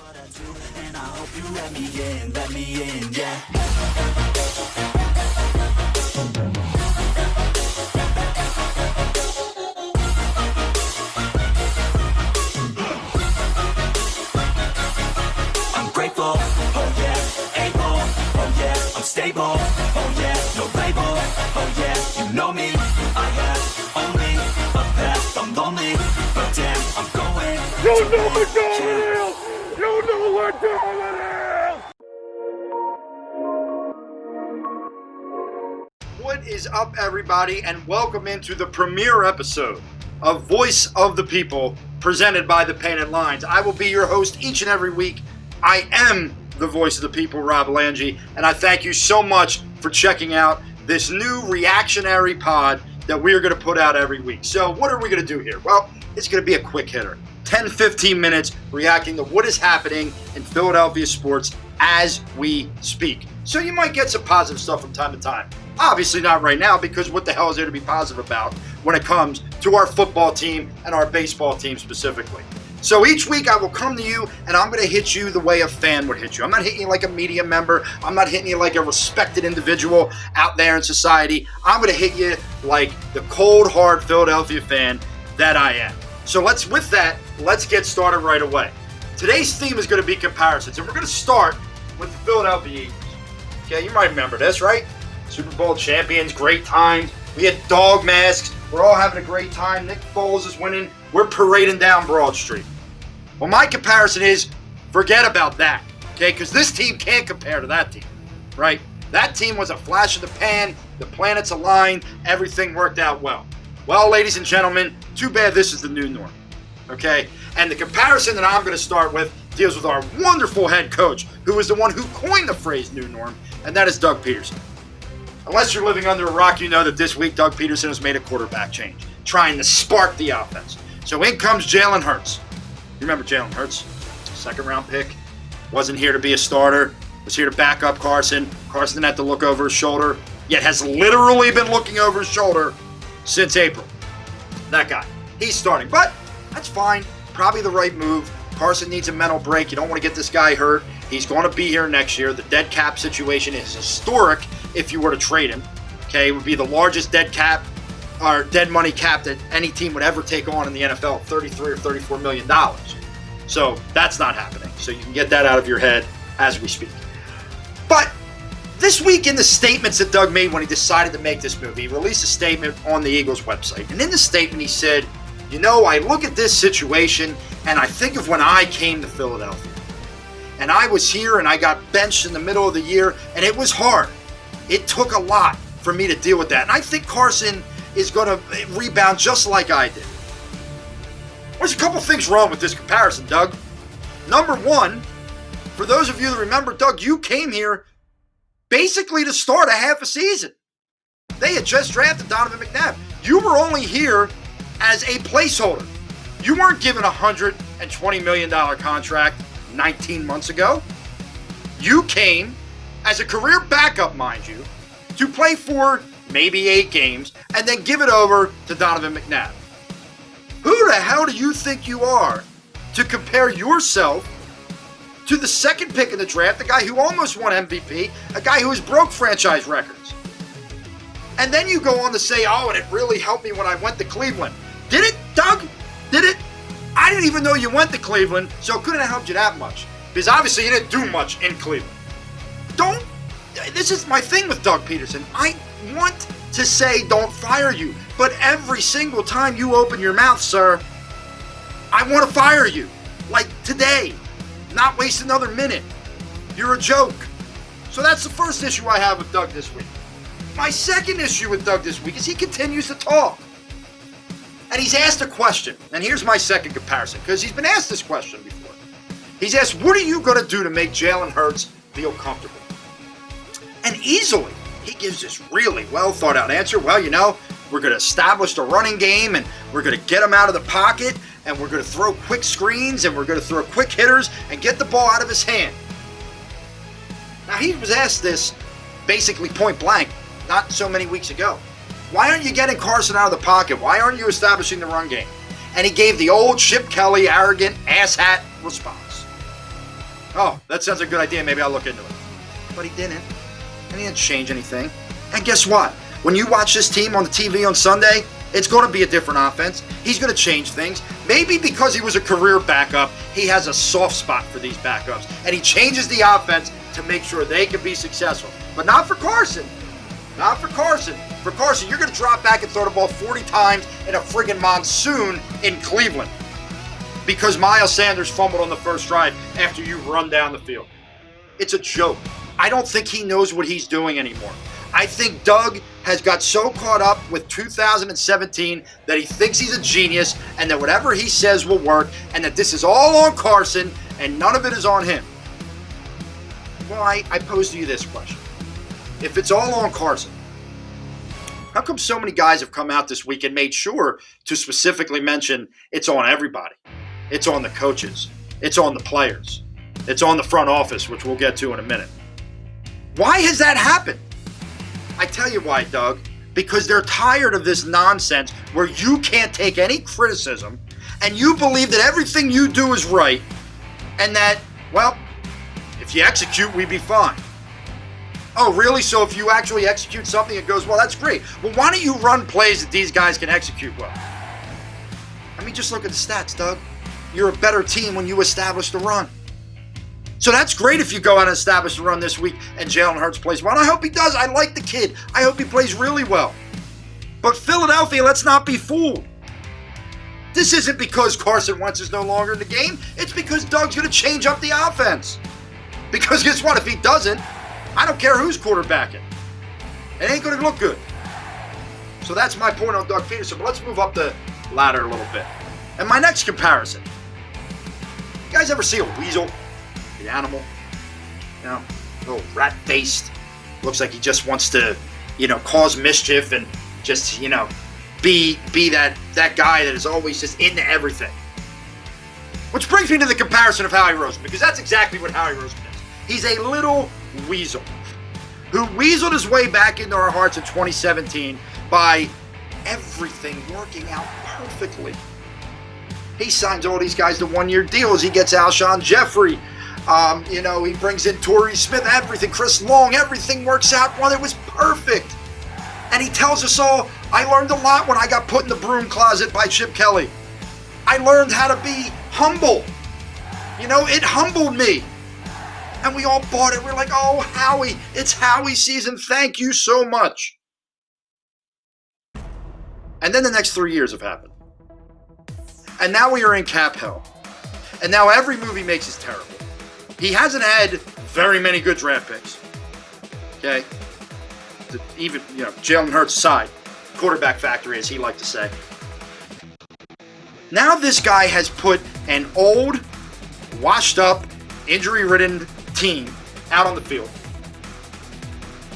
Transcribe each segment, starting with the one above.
And I hope you let me in, yeah. I'm grateful, oh yeah, able, oh yeah, I'm stable, oh yeah, no label, oh yeah, you know me, I have only a path, I'm lonely, but damn, I'm going. You know we're going in! You know we're doing it! What is up, everybody, and welcome into the premiere episode of Voice of the People, presented by The Painted Lines. I will be your host each and every week. I am the voice of the people, Rob Lange, and I thank you so much for checking out this new reactionary pod that we are going to put out every week. So what are we going to do here? Well, it's going to be a quick hitter. 10, 15 minutes reacting to what is happening in Philadelphia sports as we speak. So you might get some positive stuff from time to time. Obviously not right now, because what the hell is there to be positive about when it comes to our football team and our baseball team specifically? So each week I will come to you and I'm going to hit you the way a fan would hit you. I'm not hitting you like a media member. I'm not hitting you like a respected individual out there in society. I'm going to hit you like the cold, hard Philadelphia fan that I am. So let's get started right away. Today's theme is going to be comparisons, and we're going to start with the Philadelphia Eagles. Okay, you might remember this, right? Super Bowl champions, great times. We had dog masks. We're all having a great time. Nick Foles is winning. We're parading down Broad Street. Well, my comparison is, forget about that, okay? Because this team can't compare to that team, right? That team was a flash in the pan. The planets aligned. Everything worked out well. Well, ladies and gentlemen, too bad this is the new norm, okay? And the comparison that I'm going to start with deals with our wonderful head coach, who is the one who coined the phrase new norm, and that is Doug Pederson. Unless you're living under a rock, you know that this week Doug Pederson has made a quarterback change, trying to spark the offense. So in comes Jalen Hurts. You remember Jalen Hurts? Second-round pick. Wasn't here to be a starter. Was here to back up Carson. Carson didn't have to look over his shoulder, yet has literally been looking over his shoulder since April. That guy. He's starting, but that's fine. Probably the right move. Carson needs a mental break. You don't want to get this guy hurt. He's going to be here next year. The dead cap situation is historic if you were to trade him. Okay, it would be the largest dead cap or dead money cap that any team would ever take on in the NFL, $33 or $34 million. So that's not happening. So you can get that out of your head as we speak. But this week in the statements that Doug made when he decided to make this move, he released a statement on the Eagles website. And in the statement he said, you know, I look at this situation and I think of when I came to Philadelphia. And I was here and I got benched in the middle of the year, and it was hard. It took a lot for me to deal with that. And I think Carson is going to rebound just like I did. There's a couple things wrong with this comparison, Doug. Number one, for those of you that remember, Doug, you came here basically to start a half a season. They had just drafted Donovan McNabb. You were only here as a placeholder. You weren't given a $120 million contract 19 months ago. You came as a career backup, mind you, to play for maybe 8 games and then give it over to Donovan McNabb. Who the hell do you think you are to compare yourself to the second pick in the draft, the guy who almost won MVP, a guy who has broke franchise records? And then you go on to say, oh, and it really helped me when I went to Cleveland. Did it, Doug? Did it? I didn't even know you went to Cleveland, so it couldn't have helped you that much. Because obviously you didn't do much in Cleveland. This is my thing with Doug Pederson. I want to say don't fire you, but every single time you open your mouth, sir, I want to fire you. Like today. Not waste another minute. You're a joke. So that's the first issue I have with Doug this week. My second issue with Doug this week is he continues to talk. And he's asked a question, and here's my second comparison, because he's been asked this question before. He's asked, what are you going to do to make Jalen Hurts feel comfortable? And easily, he gives this really well thought out answer. Well, you know, we're going to establish the running game, and we're going to get him out of the pocket, and we're going to throw quick screens, and we're going to throw quick hitters, and get the ball out of his hand. Now, he was asked this basically point blank not so many weeks ago. Why aren't you getting Carson out of the pocket? Why aren't you establishing the run game? And he gave the old Chip Kelly arrogant asshat response. Oh, that sounds a good idea. Maybe I'll look into it. But he didn't. And he didn't change anything. And guess what? When you watch this team on the TV on Sunday, it's going to be a different offense. He's going to change things. Maybe because he was a career backup, he has a soft spot for these backups. And he changes the offense to make sure they can be successful. But not for Carson. Not for Carson. For Carson, you're going to drop back and throw the ball 40 times in a friggin' monsoon in Cleveland because Miles Sanders fumbled on the first drive after you run down the field. It's a joke. I don't think he knows what he's doing anymore. I think Doug has got so caught up with 2017 that he thinks he's a genius and that whatever he says will work and that this is all on Carson and none of it is on him. Well, I pose to you this question. If it's all on Carson, how come so many guys have come out this week and made sure to specifically mention it's on everybody? It's on the coaches. It's on the players. It's on the front office, which we'll get to in a minute. Why has that happened? I tell you why, Doug. Because they're tired of this nonsense where you can't take any criticism and you believe that everything you do is right and that, well, if you execute, we'd be fine. Oh, really? So if you actually execute something, it goes, well, that's great. Well, why don't you run plays that these guys can execute well? I mean, just look at the stats, Doug. You're a better team when you establish the run. So that's great if you go out and establish the run this week and Jalen Hurts plays well. And I hope he does. I like the kid. I hope he plays really well. But Philadelphia, let's not be fooled. This isn't because Carson Wentz is no longer in the game. It's because Doug's going to change up the offense. Because guess what? If he doesn't, I don't care who's quarterbacking. It ain't going to look good. So that's my point on Doug Pederson. But let's move up the ladder a little bit. And my next comparison. You guys ever see a weasel? The animal, you know, little rat-faced, looks like he just wants to, cause mischief and just, be that guy that is always just into everything. Which brings me to the comparison of Howie Roseman, because that's exactly what Howie Roseman is. He's a little weasel who weaseled his way back into our hearts in 2017 by everything working out perfectly. He signs all these guys to one-year deals. He gets Alshon Jeffrey. He brings in Torrey Smith, everything, Chris Long, everything works out. Well, it was perfect. And he tells us all, I learned a lot when I got put in the broom closet by Chip Kelly. I learned how to be humble. It humbled me. And we all bought it. We're like, oh, Howie, it's Howie season. Thank you so much. And then the next 3 years have happened. And now we are in cap hell. And now every move he makes is terrible. He hasn't had very many good draft picks. Okay? Even, Jalen Hurts aside, quarterback factory, as he liked to say. Now this guy has put an old, washed-up, injury-ridden team out on the field.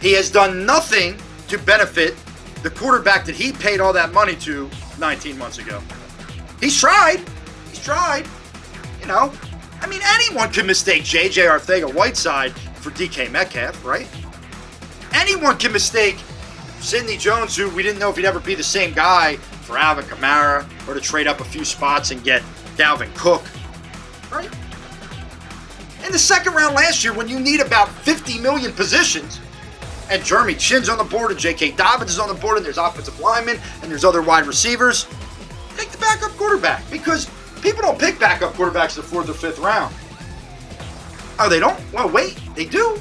He has done nothing to benefit the quarterback that he paid all that money to 19 months ago. He's tried. Anyone can mistake J.J. Arcega-Whiteside for DK Metcalf, right? Anyone can mistake Sidney Jones, who we didn't know if he'd ever be the same guy, for Alvin Kamara, or to trade up a few spots and get Dalvin Cook, right? In the second round last year, when you need about 50 million positions, and Jeremy Chin's on the board, and J.K. Dobbins is on the board, and there's offensive linemen, and there's other wide receivers, take the backup quarterback, because people don't pick backup quarterbacks in the 4th or 5th round. Oh, they don't? Well, wait, they do.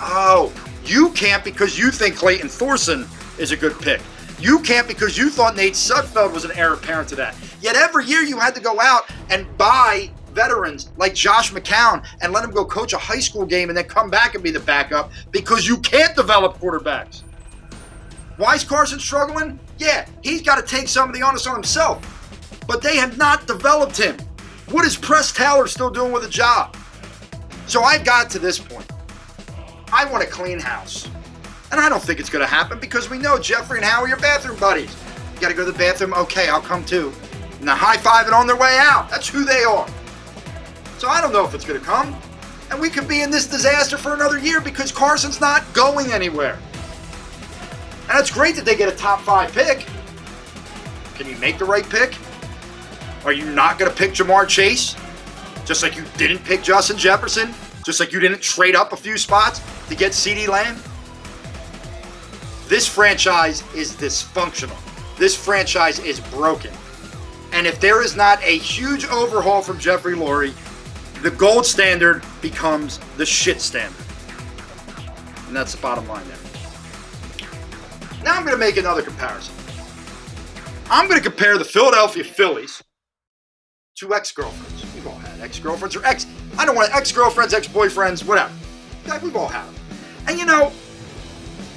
Oh, you can't because you think Clayton Thorson is a good pick. You can't because you thought Nate Sudfeld was an heir apparent to that. Yet every year you had to go out and buy veterans like Josh McCown and let him go coach a high school game and then come back and be the backup because you can't develop quarterbacks. Why is Carson struggling? Yeah, he's got to take some of the onus on himself. But they have not developed him. What is Press Taylor still doing with a job? So I got to this point. I want a clean house. And I don't think it's going to happen because we know Jeffrey and Howie are bathroom buddies. You got to go to the bathroom? Okay, I'll come too. And they're high-fiving on their way out. That's who they are. So I don't know if it's going to come. And we could be in this disaster for another year because Carson's not going anywhere. And it's great that they get a top 5 pick. Can you make the right pick? Are you not going to pick Jamar Chase? Just like you didn't pick Justin Jefferson, just like you didn't trade up a few spots to get CeeDee Lamb. This franchise is dysfunctional. This franchise is broken. And if there is not a huge overhaul from Jeffrey Lurie, the gold standard becomes the shit standard. And that's the bottom line there. Now I'm going to make another comparison. I'm going to compare the Philadelphia Phillies to ex-girlfriends. We've all had ex-girlfriends or ex-girlfriends, ex-boyfriends, whatever. We've all had them. And you know,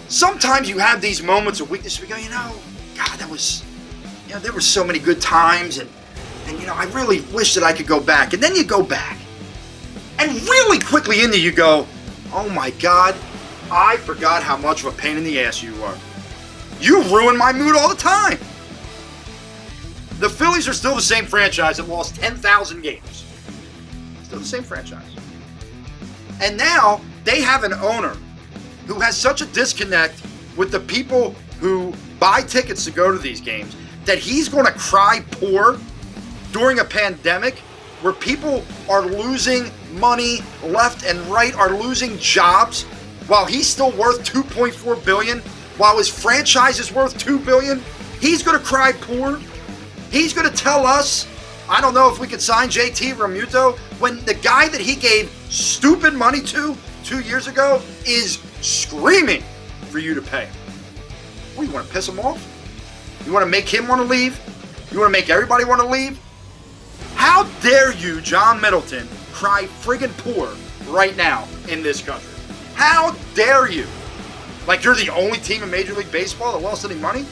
sometimes you have these moments of weakness. We go, God, there were so many good times, and I really wish that I could go back. And then you go back, and really quickly into you go, oh my God, I forgot how much of a pain in the ass you are. You ruin my mood all the time. The Phillies are still the same franchise that lost 10,000 games. Still the same franchise. And now they have an owner who has such a disconnect with the people who buy tickets to go to these games that he's going to cry poor during a pandemic where people are losing money left and right, are losing jobs, while he's still worth $2.4 billion, while his franchise is worth $2 billion. He's going to cry poor. He's going to tell us, I don't know if we could sign JT Realmuto, when the guy that he gave stupid money to 2 years ago is screaming for you to pay him. What, you want to piss him off? You want to make him want to leave? You want to make everybody want to leave? How dare you, John Middleton, cry friggin' poor right now in this country? How dare you? Like you're the only team in Major League Baseball that lost any money?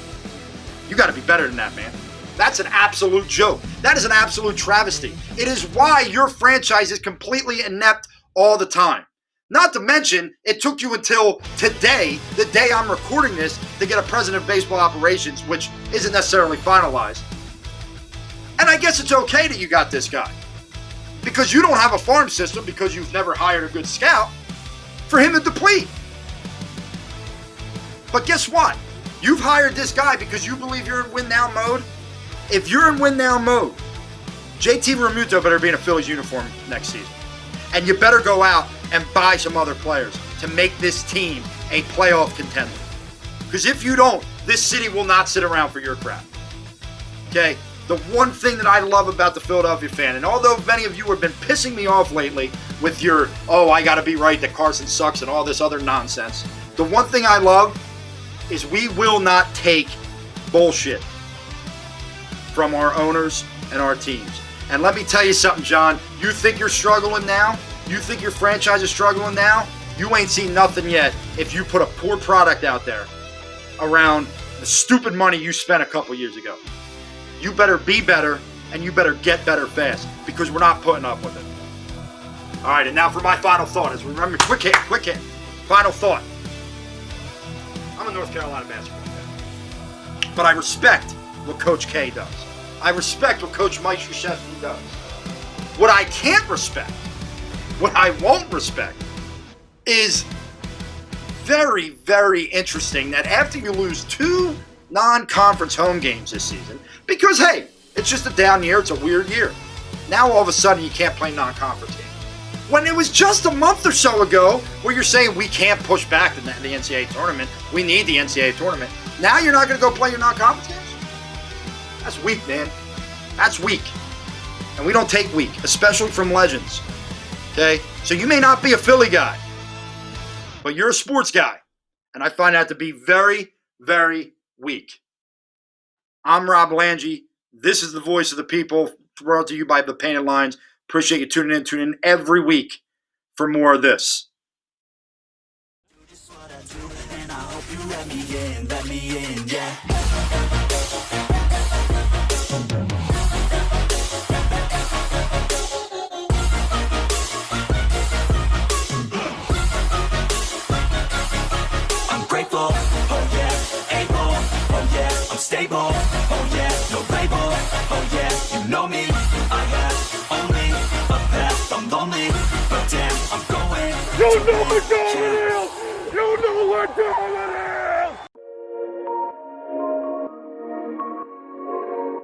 You got to be better than that, man. That's an absolute joke. That is an absolute travesty. It is why your franchise is completely inept all the time. Not to mention, it took you until today, the day I'm recording this, to get a president of baseball operations, which isn't necessarily finalized. And I guess it's okay that you got this guy. Because you don't have a farm system, because you've never hired a good scout, for him to deplete. But guess what? You've hired this guy because you believe you're in win-now mode. If you're in win-now mode, JT Realmuto better be in a Phillies uniform next season. And you better go out and buy some other players to make this team a playoff contender. Because if you don't, this city will not sit around for your crap. Okay? The one thing that I love about the Philadelphia fan, and although many of you have been pissing me off lately with your, I got to be right that Carson sucks and all this other nonsense, the one thing I love is we will not take bullshit from our owners and our teams. And let me tell you something, John. You think you're struggling now? You think your franchise is struggling now? You ain't seen nothing yet if you put a poor product out there around the stupid money you spent a couple years ago. You better be better, and you better get better fast, because we're not putting up with it. All right, and now for my final thought. As remember, quick hit. Final thought. I'm a North Carolina basketball fan, but I respect what Coach K does. I respect what Coach Mike Krzyzewski does. What I can't respect, what I won't respect, is very, very interesting that after you lose 2 non-conference home games this season, because, hey, it's just a down year, it's a weird year. Now all of a sudden you can't play non-conference games. When it was just a month or so ago where you're saying we can't push back the NCAA tournament, we need the NCAA tournament. Now you're not going to go play your non-conference games? That's weak, man. That's weak. And we don't take weak, especially from legends. Okay? So you may not be a Philly guy, but you're a sports guy. And I find that to be very, very weak. I'm Rob Lange. This is the voice of the people, brought to you by the Painted Lines. Appreciate you tuning in. Tune in every week for more of this. And I hope you let me in, yeah. I'm grateful, oh yeah, able, oh yeah, I'm stable, oh yeah, no label, oh yeah, you know me, I have only a path, I'm lonely, but damn, I'm going. You know we're doing it! You know we're doing it!